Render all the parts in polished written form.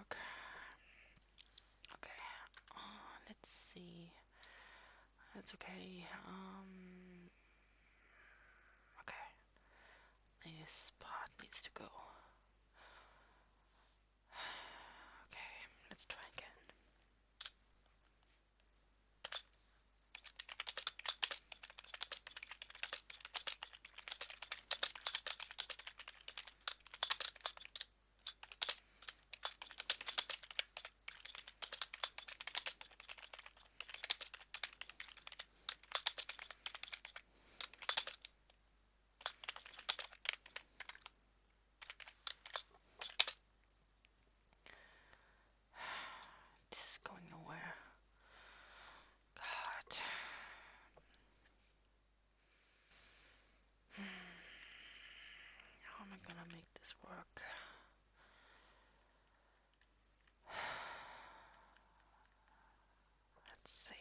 work. Okay. Let's see. That's okay. Okay. This part needs to go. Okay, let's try again. This is going nowhere. God. How am I gonna make this work? Let's see.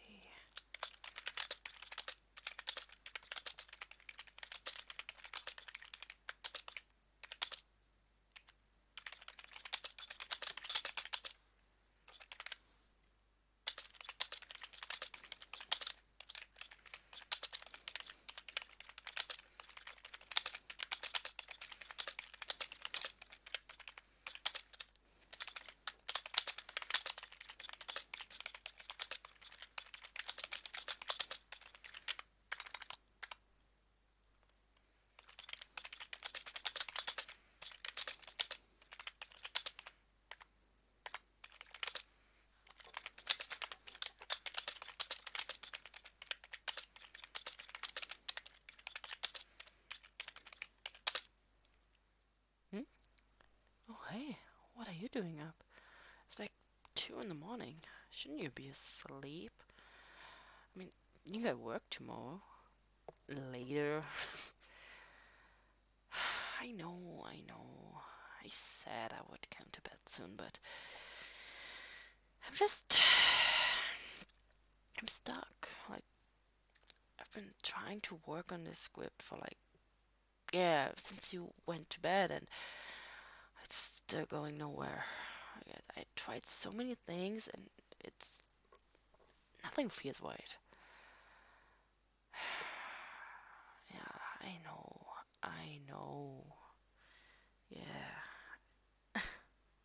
Hmm? Oh, hey, what are you doing up? It's like 2 in the morning. Shouldn't you be asleep? I mean, you got work tomorrow. Later. I know. I said I would come to bed soon, but I'm stuck. Like, I've been trying to work on this script for like, yeah, since you went to bed, and it's still going nowhere. I tried so many things, and it's nothing feels right. Yeah, I know. Yeah.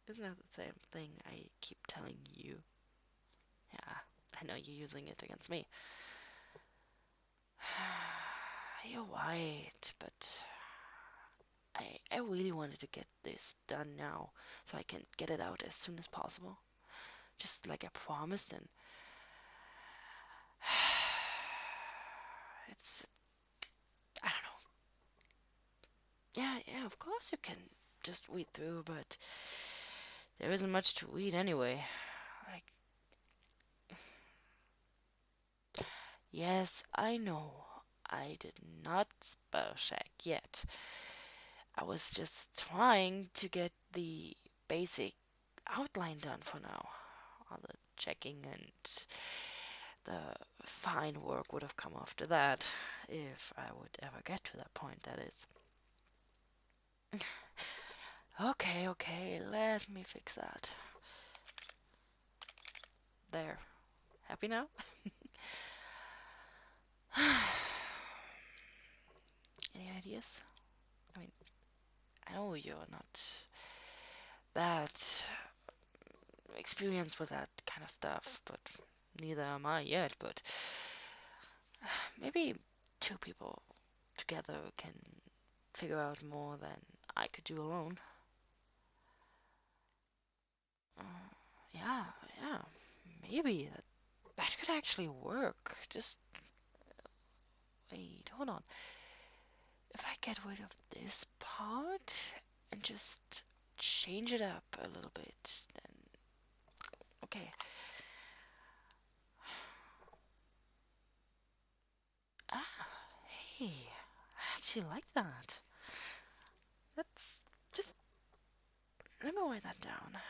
Isn't that the same thing I keep telling you? Yeah, I know you're using it against me. You're right, but I really wanted to get this done now, so I can get it out as soon as possible. Just like I promised, and it's, I don't know. Yeah, of course you can just read through, but there isn't much to read anyway. Like, yes, I know. I did not spell check yet. I was just trying to get the basic outline done for now. All the checking and the fine work would have come after that, if I would ever get to that point, that is. Okay, let me fix that. There. Happy now? Any ideas? I mean, I know you're not that experienced with that kind of stuff, but neither am I yet, but maybe two people together can figure out more than I could do alone. Uh, yeah, maybe that could actually work. Just wait, hold on. If I get rid of this part and just change it up a little bit, then okay. Ah, hey, I actually like that. That's just, let me write that down.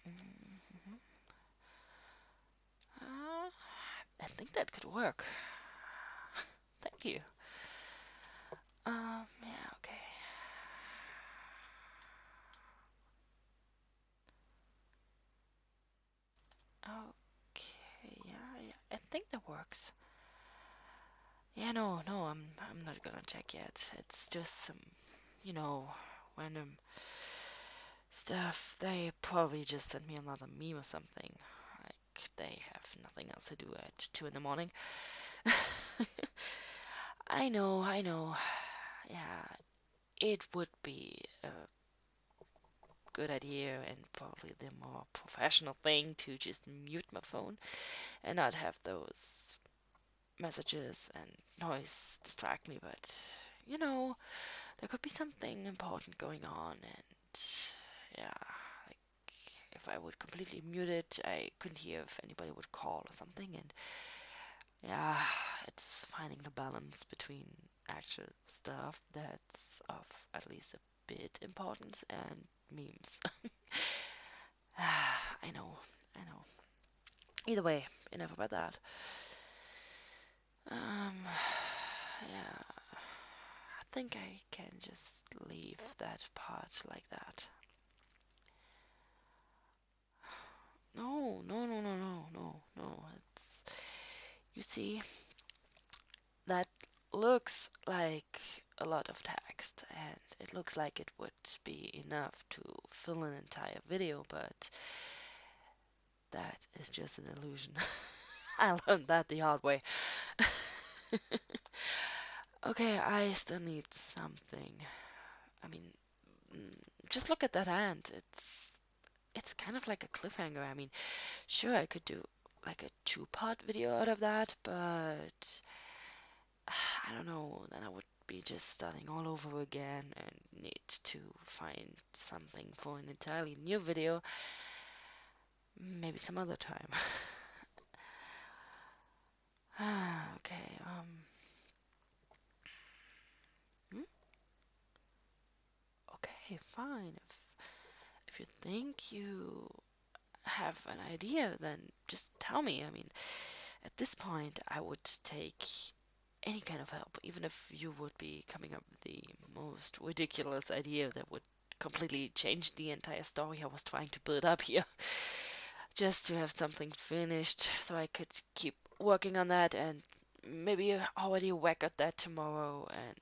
Mhm. I think that could work. thank you. Yeah, okay. Okay, yeah, I think that works. Yeah, no, I'm not gonna check yet. It's just some, you know, random stuff. They probably just sent me another meme or something. Like they have nothing else to do at 2 in the morning. I know. Yeah, it would be a good idea and probably the more professional thing to just mute my phone and not have those messages and noise distract me, but you know, there could be something important going on, and yeah, like if I would completely mute it, I couldn't hear if anybody would call or something, and yeah, it's finding the balance between actual stuff that's of at least a bit importance and memes. I know, I know. Either way, enough about that. Yeah, I think I can just leave that part like that. No. It's, you see, that looks like a lot of text, and it looks like it would be enough to fill an entire video, but that is just an illusion. I learned that the hard way. Okay, I still need something. I mean, mm, just look at that ant. It's kind of like a cliffhanger. I mean, sure, I could do like a two-part video out of that, but I don't know. Then I would be just starting all over again and need to find something for an entirely new video. Maybe some other time. Okay. Hmm? Okay, fine. If you think you have an idea, then just tell me. I mean, at this point, I would take any kind of help, even if you would be coming up with the most ridiculous idea that would completely change the entire story I was trying to build up here. Just to have something finished so I could keep working on that and maybe already whack at that tomorrow. And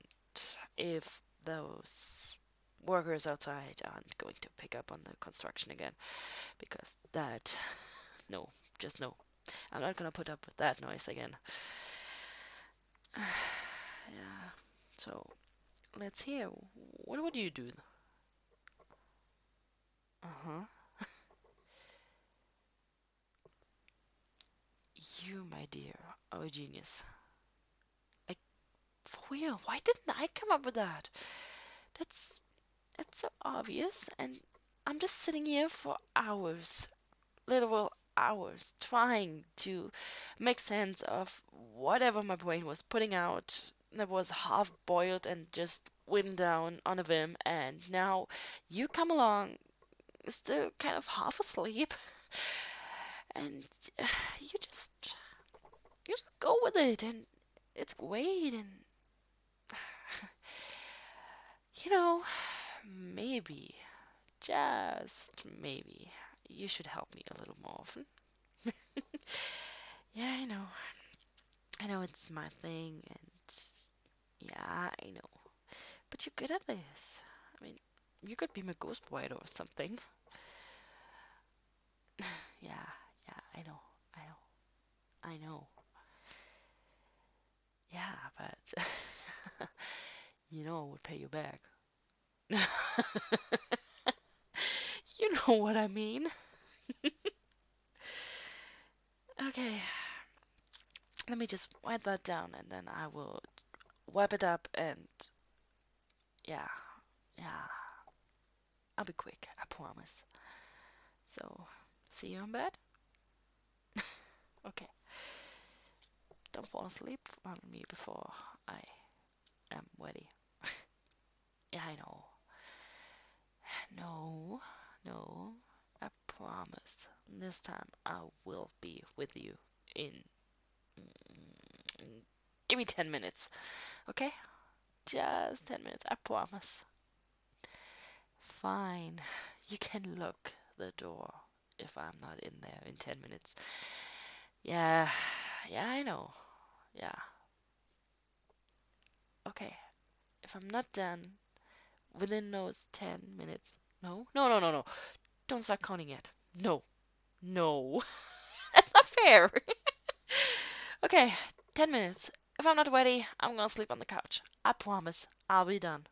if those workers outside aren't going to pick up on the construction again, because that, no, just no. I'm not gonna put up with that noise again. Yeah. So let's hear. What would you do? Uh-huh. You, my dear, are a genius. Like, for real, why didn't I come up with that? That's it's so obvious, and I'm just sitting here for hours, literal hours, trying to make sense of whatever my brain was putting out that was half boiled and just written down on a whim, and now you come along, still kind of half asleep, and you just go with it, and it's great, and you know, maybe, just maybe, you should help me a little more often. Yeah, I know it's my thing, and yeah, I know, but you're good at this. I mean, you could be my ghostwriter or something. Yeah, yeah, I know, I know. Yeah, but you know I would pay you back. You know what I mean. Okay, let me just wipe that down and then I will wipe it up and yeah, yeah, I'll be quick, I promise. So, see you in bed? Okay, don't fall asleep on me before I am ready. Yeah, I know. No, no, I promise. This time I will be with you in Give me 10 minutes, okay? Just 10 minutes, I promise. Fine. You can lock the door if I'm not in there in 10 minutes. Yeah, yeah, I know. Yeah. Okay. If I'm not done within those 10 minutes. No, no, no, no, no. Don't start counting yet. No, no. That's not fair. Okay, 10 minutes. If I'm not ready, I'm gonna sleep on the couch. I promise I'll be done.